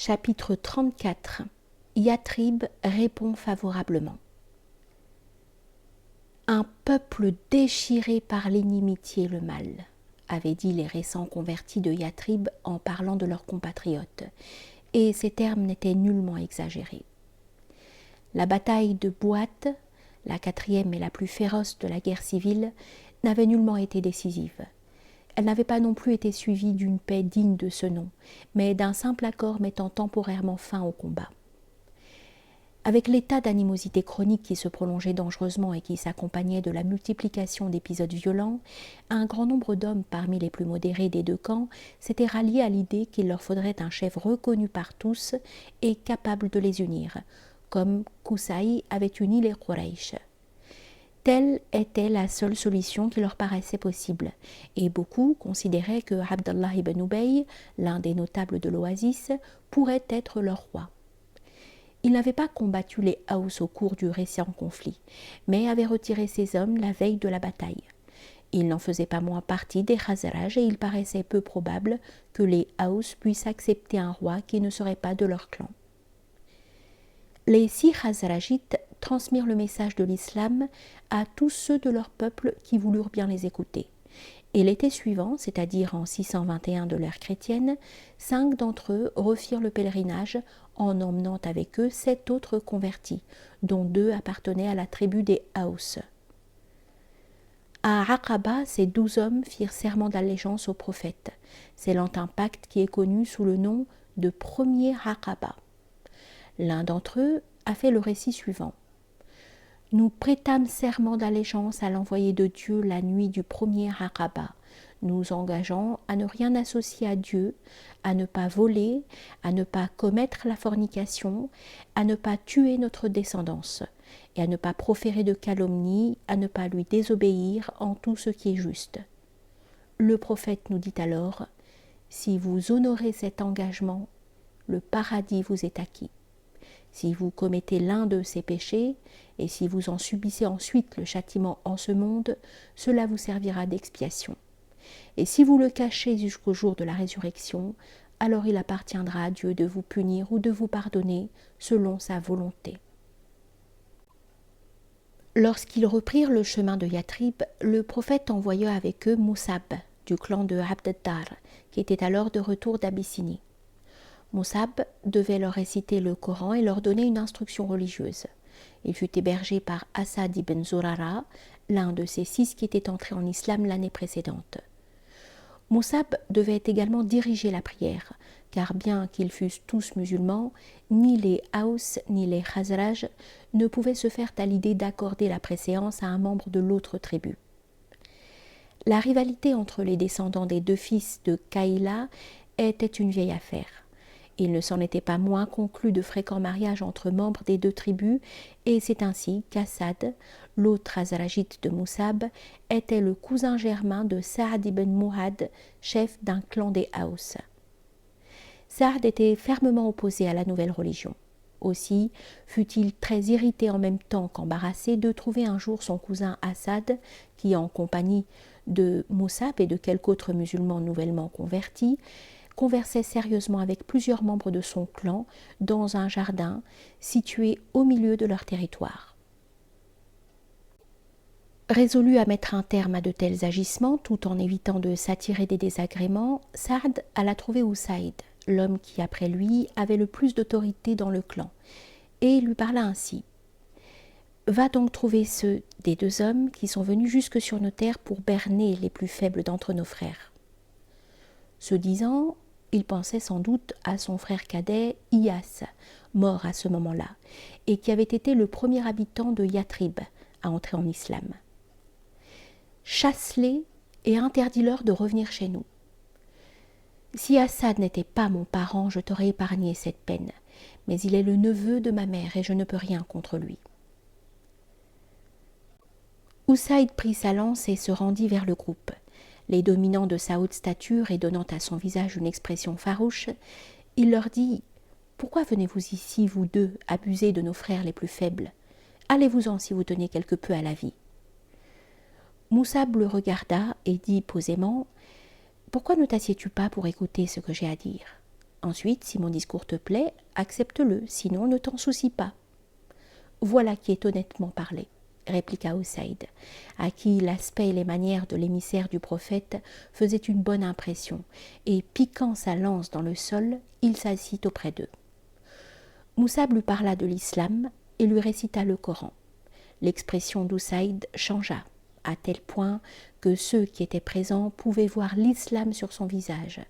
Chapitre 34. Yathrib répond favorablement. Un peuple déchiré par l'inimitié et le mal, avaient dit les récents convertis de Yathrib en parlant de leurs compatriotes, et ces termes n'étaient nullement exagérés. La bataille de Bouat, la quatrième et la plus féroce de la guerre civile, n'avait nullement été décisive. Elle n'avait pas non plus été suivie d'une paix digne de ce nom, mais d'un simple accord mettant temporairement fin au combat. Avec l'état d'animosité chronique qui se prolongeait dangereusement et qui s'accompagnait de la multiplication d'épisodes violents, un grand nombre d'hommes parmi les plus modérés des deux camps s'étaient ralliés à l'idée qu'il leur faudrait un chef reconnu par tous et capable de les unir, comme Qusay avait uni les Quraysh. Telle était la seule solution qui leur paraissait possible, et beaucoup considéraient que Abdallah ibn Ubay, l'un des notables de l'Oasis, pourrait être leur roi. Il n'avait pas combattu les Haus au cours du récent conflit, mais avait retiré ses hommes la veille de la bataille. Il n'en faisait pas moins partie des Khazraj et il paraissait peu probable que les Haus puissent accepter un roi qui ne serait pas de leur clan. Les 6 Khazrajites transmirent le message de l'islam à tous ceux de leur peuple qui voulurent bien les écouter. Et l'été suivant, c'est-à-dire en 621 de l'ère chrétienne, 5 d'entre eux refirent le pèlerinage en emmenant avec eux 7 autres convertis, dont 2 appartenaient à la tribu des Haus. À Aqaba, ces 12 hommes firent serment d'allégeance au prophète, scellant un pacte qui est connu sous le nom de premier Aqaba. L'un d'entre eux a fait le récit suivant. Nous prêtâmes serment d'allégeance à l'envoyé de Dieu la nuit du premier Aqaba, nous engageant à ne rien associer à Dieu, à ne pas voler, à ne pas commettre la fornication, à ne pas tuer notre descendance, et à ne pas proférer de calomnie, à ne pas lui désobéir en tout ce qui est juste. Le prophète nous dit alors, si vous honorez cet engagement, le paradis vous est acquis. Si vous commettez l'un de ces péchés, et si vous en subissez ensuite le châtiment en ce monde, cela vous servira d'expiation. Et si vous le cachez jusqu'au jour de la résurrection, alors il appartiendra à Dieu de vous punir ou de vous pardonner selon sa volonté. Lorsqu'ils reprirent le chemin de Yathrib, le prophète envoya avec eux Moussab, du clan de Abd-Dar, qui était alors de retour d'Abyssinie. Moussab devait leur réciter le Coran et leur donner une instruction religieuse. Il fut hébergé par Asad ibn Zurara, l'un de ces 6 qui étaient entrés en islam l'année précédente. Moussab devait également diriger la prière, car bien qu'ils fussent tous musulmans, ni les Haus ni les Khazraj ne pouvaient se faire à l'idée d'accorder la préséance à un membre de l'autre tribu. La rivalité entre les descendants des 2 fils de Kaïla était une vieille affaire. Il ne s'en était pas moins conclu de fréquents mariages entre membres des 2 tribus, et c'est ainsi qu'Assad, l'autre Khazrajite de Moussab, était le cousin germain de Saad ibn Mu'ad, chef d'un clan des Haus. Saad était fermement opposé à la nouvelle religion. Aussi fut-il très irrité en même temps qu'embarrassé de trouver un jour son cousin Assad, qui, en compagnie de Moussab et de quelques autres musulmans nouvellement convertis, conversait sérieusement avec plusieurs membres de son clan dans un jardin situé au milieu de leur territoire. Résolu à mettre un terme à de tels agissements, tout en évitant de s'attirer des désagréments, Saad alla trouver Usayd, l'homme qui, après lui, avait le plus d'autorité dans le clan, et lui parla ainsi. « Va donc trouver ceux des 2 hommes qui sont venus jusque sur nos terres pour berner les plus faibles d'entre nos frères. » Ce disant, il pensait sans doute à son frère cadet Iyas, mort à ce moment-là, et qui avait été le premier habitant de Yathrib à entrer en islam. « Chasse-les et interdis-leur de revenir chez nous. Si Assad n'était pas mon parent, je t'aurais épargné cette peine, mais il est le neveu de ma mère et je ne peux rien contre lui. » Usayd prit sa lance et se rendit vers le groupe. Les dominant de sa haute stature et donnant à son visage une expression farouche, il leur dit « Pourquoi venez-vous ici, vous 2, abuser de nos frères les plus faibles? Allez-vous-en si vous tenez quelque peu à la vie. » Moussab le regarda et dit posément « Pourquoi ne t'assieds-tu pas pour écouter ce que j'ai à dire ?» Ensuite, si mon discours te plaît, accepte-le, sinon ne t'en soucie pas. Voilà qui est honnêtement parlé, répliqua Usaïd, à qui l'aspect et les manières de l'émissaire du prophète faisaient une bonne impression, et piquant sa lance dans le sol, il s'assit auprès d'eux. Moussab lui parla de l'islam et lui récita le Coran. L'expression d'Usaïd changea, à tel point que ceux qui étaient présents pouvaient voir l'islam sur son visage,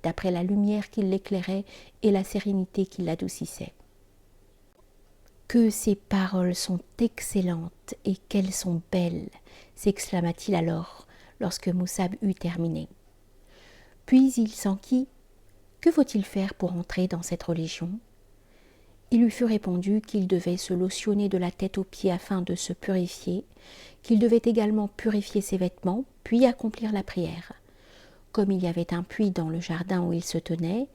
d'après la lumière qui l'éclairait et la sérénité qui l'adoucissait. Que ces paroles sont excellentes et qu'elles sont belles, s'exclama-t-il alors, lorsque Moussab eut terminé. Puis il s'enquit. Que faut-il faire pour entrer dans cette religion ? Il lui fut répondu qu'il devait se lotionner de la tête aux pieds afin de se purifier, qu'il devait également purifier ses vêtements, puis accomplir la prière. Comme il y avait un puits dans le jardin où il se tenait,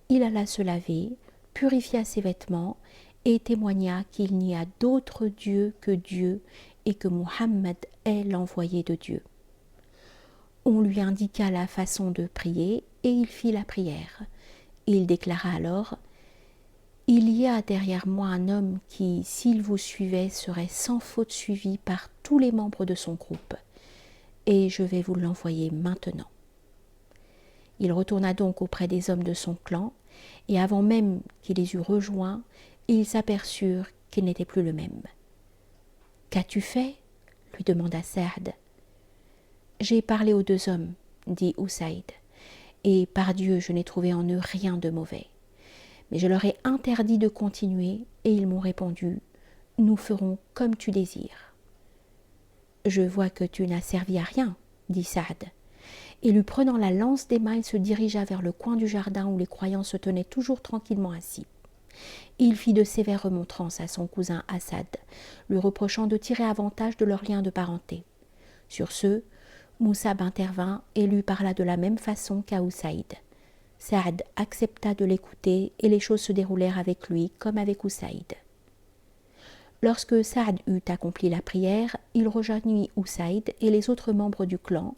il alla se laver, purifia ses vêtements et témoigna qu'il n'y a d'autre Dieu que Dieu et que Muhammad est l'envoyé de Dieu. On lui indiqua la façon de prier et il fit la prière. Il déclara alors « Il y a derrière moi un homme qui, s'il vous suivait, serait sans faute suivi par tous les membres de son groupe, et je vais vous l'envoyer maintenant. » Il retourna donc auprès des hommes de son clan, et avant même qu'il les eût rejoints, ils s'aperçurent qu'il n'était plus le même. « Qu'as-tu fait ?» lui demanda Saad. « J'ai parlé aux deux hommes, » dit Usaïd, « et par Dieu je n'ai trouvé en eux rien de mauvais. Mais je leur ai interdit de continuer, et ils m'ont répondu « Nous ferons comme tu désires. » « Je vois que tu n'as servi à rien, » dit Saad. Et lui prenant la lance des mains, il se dirigea vers le coin du jardin où les croyants se tenaient toujours tranquillement assis. Il fit de sévères remontrances à son cousin Assad, lui reprochant de tirer avantage de leur lien de parenté. Sur ce, Moussab intervint et lui parla de la même façon qu'à Usaïd. Saad accepta de l'écouter et les choses se déroulèrent avec lui comme avec Usaïd. Lorsque Saad eut accompli la prière, il rejoignit Usaïd et les autres membres du clan,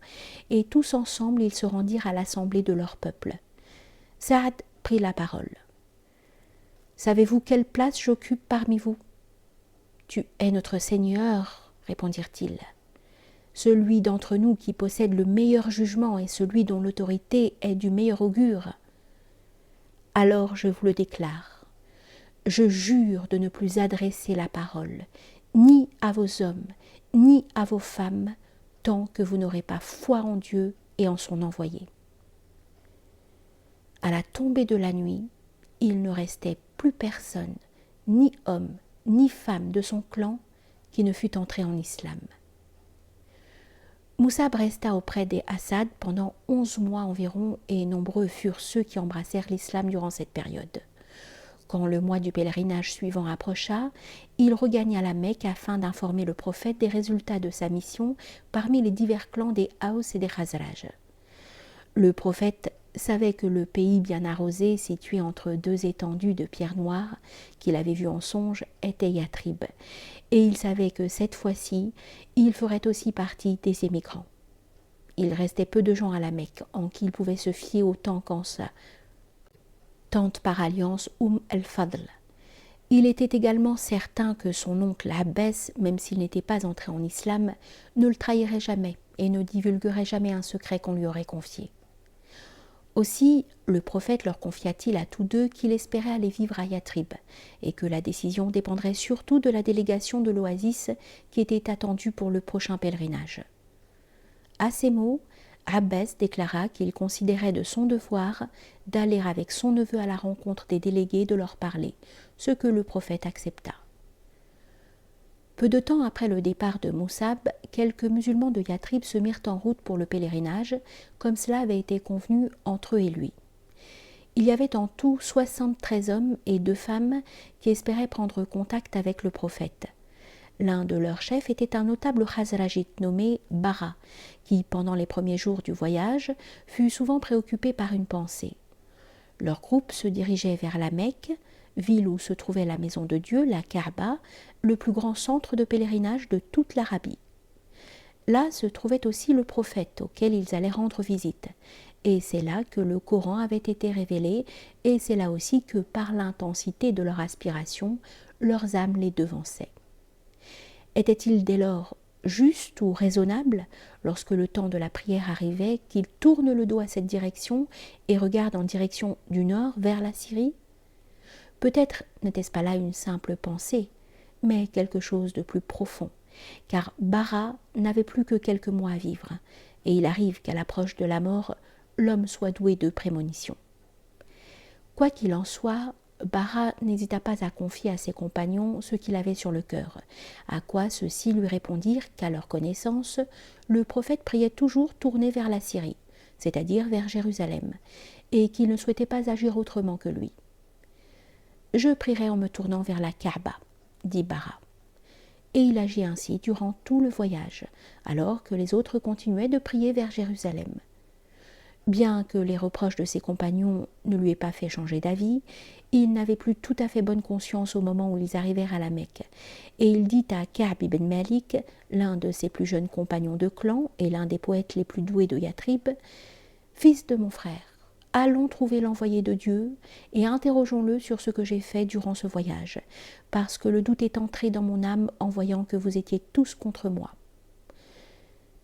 et tous ensemble ils se rendirent à l'assemblée de leur peuple. Saad prit la parole. « Savez-vous quelle place j'occupe parmi vous ?»« Tu es notre Seigneur, » répondirent-ils. « Celui d'entre nous qui possède le meilleur jugement et celui dont l'autorité est du meilleur augure. » « Alors je vous le déclare. Je jure de ne plus adresser la parole, ni à vos hommes, ni à vos femmes, tant que vous n'aurez pas foi en Dieu et en son envoyé. » À la tombée de la nuit, il ne restait plus personne, ni homme, ni femme de son clan, qui ne fût entré en islam. Moussab resta auprès des Assad pendant 11 mois environ, et nombreux furent ceux qui embrassèrent l'islam durant cette période. Quand le mois du pèlerinage suivant approcha, il regagna la Mecque afin d'informer le prophète des résultats de sa mission parmi les divers clans des Haus et des Khazraj. Le prophète savait que le pays bien arrosé, situé entre deux étendues de pierres noires, qu'il avait vues en songe, était Yatrib, et il savait que cette fois-ci, il ferait aussi partie des émigrants. Il restait peu de gens à la Mecque, en qui il pouvait se fier autant qu'en sa tante par alliance el-Fadl. Il était également certain que son oncle Abbès, même s'il n'était pas entré en islam, ne le trahirait jamais et ne divulguerait jamais un secret qu'on lui aurait confié. Aussi, le prophète leur confia-t-il à tous deux qu'il espérait aller vivre à Yatrib et que la décision dépendrait surtout de la délégation de l'Oasis qui était attendue pour le prochain pèlerinage. À ces mots, Abbès déclara qu'il considérait de son devoir d'aller avec son neveu à la rencontre des délégués et de leur parler, ce que le prophète accepta. Peu de temps après le départ de Moussab, quelques musulmans de Yatrib se mirent en route pour le pèlerinage, comme cela avait été convenu entre eux et lui. Il y avait en tout 73 hommes et 2 femmes qui espéraient prendre contact avec le prophète. L'un de leurs chefs était un notable Khazrajite nommé Bara, qui, pendant les premiers jours du voyage, fut souvent préoccupé par une pensée. Leur groupe se dirigeait vers la Mecque, ville où se trouvait la maison de Dieu, la Kaaba, le plus grand centre de pèlerinage de toute l'Arabie. Là se trouvait aussi le prophète auquel ils allaient rendre visite. Et c'est là que le Coran avait été révélé, et c'est là aussi que, par l'intensité de leur aspiration, leurs âmes les devançaient. Était-il dès lors juste ou raisonnable, lorsque le temps de la prière arrivait, qu'ils tournent le dos à cette direction et regardent en direction du nord vers la Syrie? Peut-être n'était-ce pas là une simple pensée, mais quelque chose de plus profond, car Bara n'avait plus que quelques mois à vivre, et il arrive qu'à l'approche de la mort, l'homme soit doué de prémonition. Quoi qu'il en soit, Bara n'hésita pas à confier à ses compagnons ce qu'il avait sur le cœur, à quoi ceux-ci lui répondirent qu'à leur connaissance, le prophète priait toujours tourné vers la Syrie, c'est-à-dire vers Jérusalem, et qu'il ne souhaitait pas agir autrement que lui. « Je prierai en me tournant vers la Kaaba », dit Bara. Et il agit ainsi durant tout le voyage, alors que les autres continuaient de prier vers Jérusalem. Bien que les reproches de ses compagnons ne lui aient pas fait changer d'avis, il n'avait plus tout à fait bonne conscience au moment où ils arrivèrent à la Mecque, et il dit à Ka'b ibn Malik, l'un de ses plus jeunes compagnons de clan et l'un des poètes les plus doués de Yathrib, « Fils de mon frère, allons trouver l'envoyé de Dieu et interrogeons-le sur ce que j'ai fait durant ce voyage, parce que le doute est entré dans mon âme en voyant que vous étiez tous contre moi. »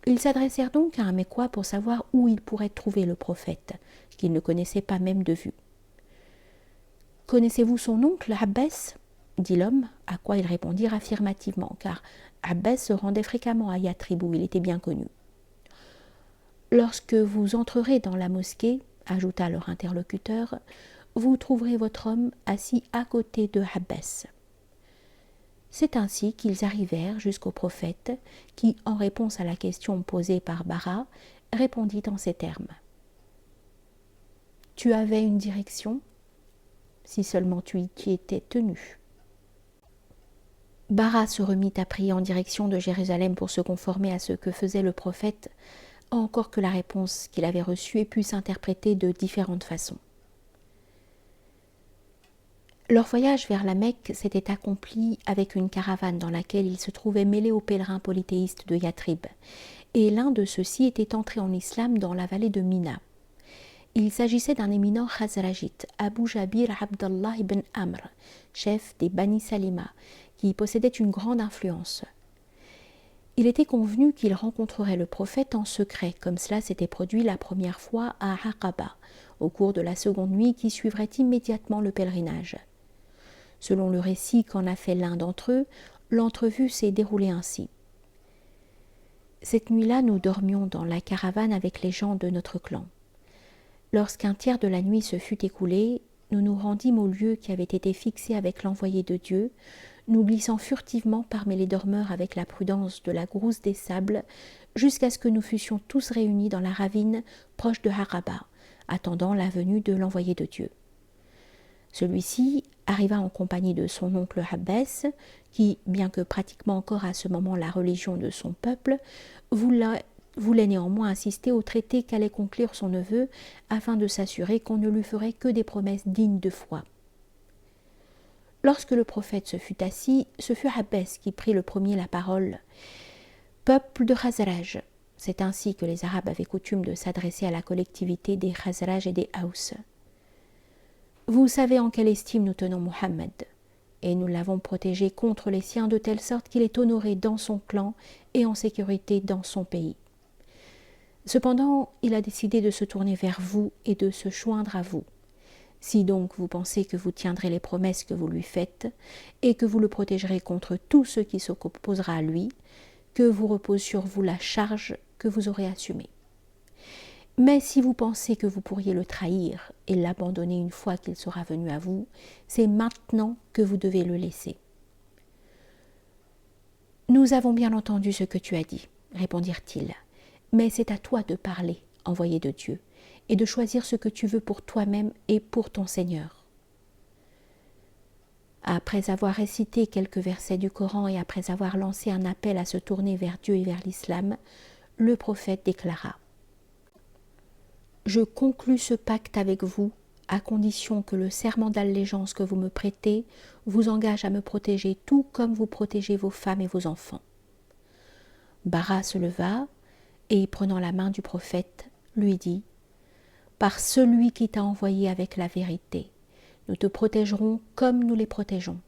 Ils s'adressèrent donc à un Mécois pour savoir où ils pourraient trouver le prophète, qu'ils ne connaissaient pas même de vue. « Connaissez-vous son oncle, Abbas ?» dit l'homme, à quoi ils répondirent affirmativement, car Abbas se rendait fréquemment à Yathrib où il était bien connu. « Lorsque vous entrerez dans la mosquée, ajouta leur interlocuteur, vous trouverez votre homme assis à côté de Abbas. » C'est ainsi qu'ils arrivèrent jusqu'au prophète, qui, en réponse à la question posée par Bara, répondit en ces termes. « Tu avais une direction, si seulement tu y étais tenu. » Bara se remit à prier en direction de Jérusalem pour se conformer à ce que faisait le prophète, encore que la réponse qu'il avait reçue ait pu s'interpréter de différentes façons. Leur voyage vers la Mecque s'était accompli avec une caravane dans laquelle ils se trouvaient mêlés aux pèlerins polythéistes de Yathrib, et l'un de ceux-ci était entré en islam dans la vallée de Mina. Il s'agissait d'un éminent Khazrajite, Abu Jabir Abdallah ibn Amr, chef des Bani Salima, qui possédait une grande influence. Il était convenu qu'il rencontrerait le prophète en secret, comme cela s'était produit la première fois à Aqaba, au cours de la seconde nuit qui suivrait immédiatement le pèlerinage. Selon le récit qu'en a fait l'un d'entre eux, l'entrevue s'est déroulée ainsi. Cette nuit-là, nous dormions dans la caravane avec les gens de notre clan. Lorsqu'un tiers de la nuit se fut écoulé, nous nous rendîmes au lieu qui avait été fixé avec l'envoyé de Dieu, nous glissant furtivement parmi les dormeurs avec la prudence de la grousse des sables, jusqu'à ce que nous fussions tous réunis dans la ravine proche de Aqaba, attendant la venue de l'envoyé de Dieu. Celui-ci arriva en compagnie de son oncle Abbas, qui, bien que pratiquement encore à ce moment la religion de son peuple, voulait néanmoins assister au traité qu'allait conclure son neveu, afin de s'assurer qu'on ne lui ferait que des promesses dignes de foi. Lorsque le prophète se fut assis, ce fut Abbas qui prit le premier la parole. « Peuple de Khazraj », c'est ainsi que les Arabes avaient coutume de s'adresser à la collectivité des Khazraj et des Haus. Vous savez en quelle estime nous tenons Mohammed, et nous l'avons protégé contre les siens de telle sorte qu'il est honoré dans son clan et en sécurité dans son pays. Cependant, il a décidé de se tourner vers vous et de se joindre à vous. Si donc vous pensez que vous tiendrez les promesses que vous lui faites et que vous le protégerez contre tout ce qui s'opposera à lui, que vous repose sur vous la charge que vous aurez assumée. Mais si vous pensez que vous pourriez le trahir et l'abandonner une fois qu'il sera venu à vous, c'est maintenant que vous devez le laisser. » « Nous avons bien entendu ce que tu as dit, » répondirent-ils, « mais c'est à toi de parler, envoyé de Dieu, et de choisir ce que tu veux pour toi-même et pour ton Seigneur. » Après avoir récité quelques versets du Coran et après avoir lancé un appel à se tourner vers Dieu et vers l'islam, le prophète déclara: « Je conclus ce pacte avec vous à condition que le serment d'allégeance que vous me prêtez vous engage à me protéger tout comme vous protégez vos femmes et vos enfants. » Bara se leva et, prenant la main du prophète, lui dit « Par celui qui t'a envoyé avec la vérité, nous te protégerons comme nous les protégeons.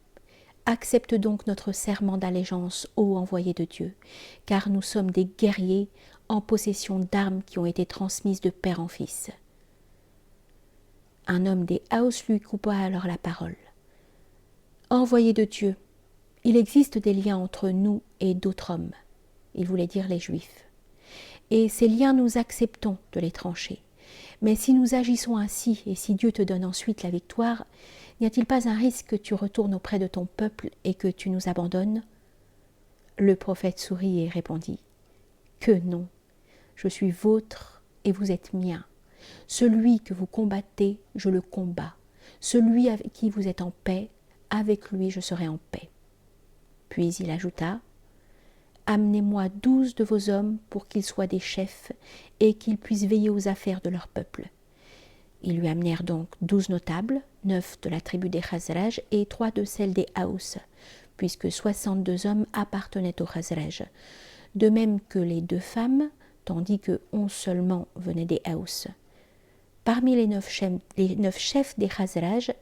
Accepte donc notre serment d'allégeance, ô envoyé de Dieu, car nous sommes des guerriers en possession d'armes qui ont été transmises de père en fils. » Un homme des Haus lui coupa alors la parole. « Envoyé de Dieu, il existe des liens entre nous et d'autres hommes. » Il voulait dire les Juifs. « Et ces liens, nous acceptons de les trancher. Mais si nous agissons ainsi, et si Dieu te donne ensuite la victoire, n'y a-t-il pas un risque que tu retournes auprès de ton peuple et que tu nous abandonnes ?» Le prophète sourit et répondit « Que non, je suis vôtre et vous êtes mien. Celui que vous combattez, je le combats. Celui avec qui vous êtes en paix, avec lui je serai en paix. » Puis il ajouta « Amenez-moi 12 de vos hommes pour qu'ils soient des chefs et qu'ils puissent veiller aux affaires de leur peuple. » Ils lui amenèrent donc 12 notables, 9 de la tribu des Khazraj et 3 de celle des Haus, puisque 62 hommes appartenaient aux Khazraj, de même que les 2 femmes, tandis que 11 seulement venaient des Haus. Parmi les 9 chefs des Khazraj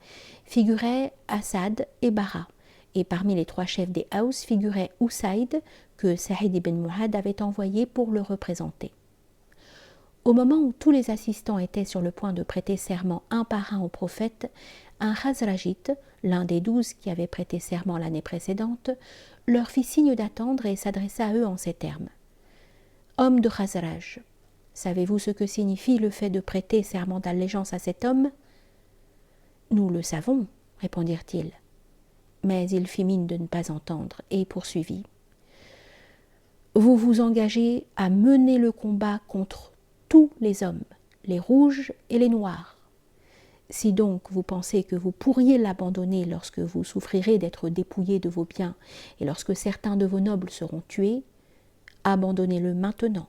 figuraient Assad et Bara, et parmi les 3 chefs des Haus figurait Usaïd, que Saïd ibn Mu'ad avait envoyé pour le représenter. Au moment où tous les assistants étaient sur le point de prêter serment un par un au prophète, un Khazrajite, l'un des 12 qui avaient prêté serment l'année précédente, leur fit signe d'attendre et s'adressa à eux en ces termes. « Hommes de Khazraj, savez-vous ce que signifie le fait de prêter serment d'allégeance à cet homme ?»« Nous le savons, répondirent-ils. » Mais il fit mine de ne pas entendre et poursuivit. « Vous vous engagez à mener le combat contre tous les hommes, les rouges et les noirs. Si donc vous pensez que vous pourriez l'abandonner lorsque vous souffrirez d'être dépouillé de vos biens et lorsque certains de vos nobles seront tués, abandonnez-le maintenant,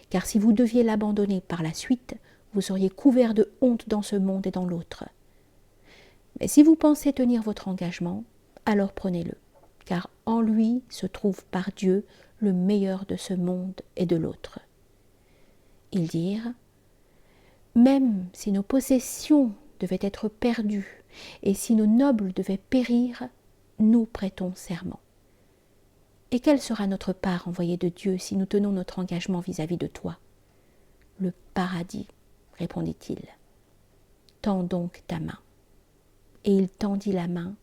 car si vous deviez l'abandonner par la suite, vous seriez couvert de honte dans ce monde et dans l'autre. Mais si vous pensez tenir votre engagement, alors prenez-le, car en lui se trouve par Dieu le meilleur de ce monde et de l'autre. » Ils dirent « Même si nos possessions devaient être perdues et si nos nobles devaient périr, nous prêtons serment. Et quelle sera notre part, envoyé de Dieu, si nous tenons notre engagement vis-à-vis de toi ? Le paradis, répondit-il. Tends donc ta main. Et il tendit la main,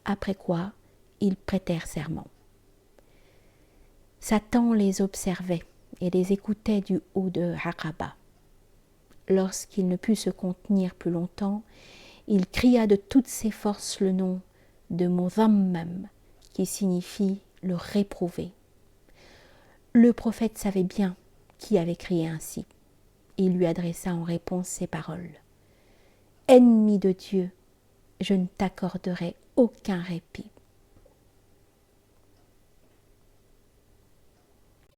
après quoi ils prêtèrent serment. Satan les observait et les écoutait du haut de Aqaba. Lorsqu'il ne put se contenir plus longtemps, il cria de toutes ses forces le nom de Mudhammam, qui signifie le réprouvé. Le prophète savait bien qui avait crié ainsi. Il lui adressa en réponse ces paroles. « Ennemi de Dieu, je ne t'accorderai aucun répit. »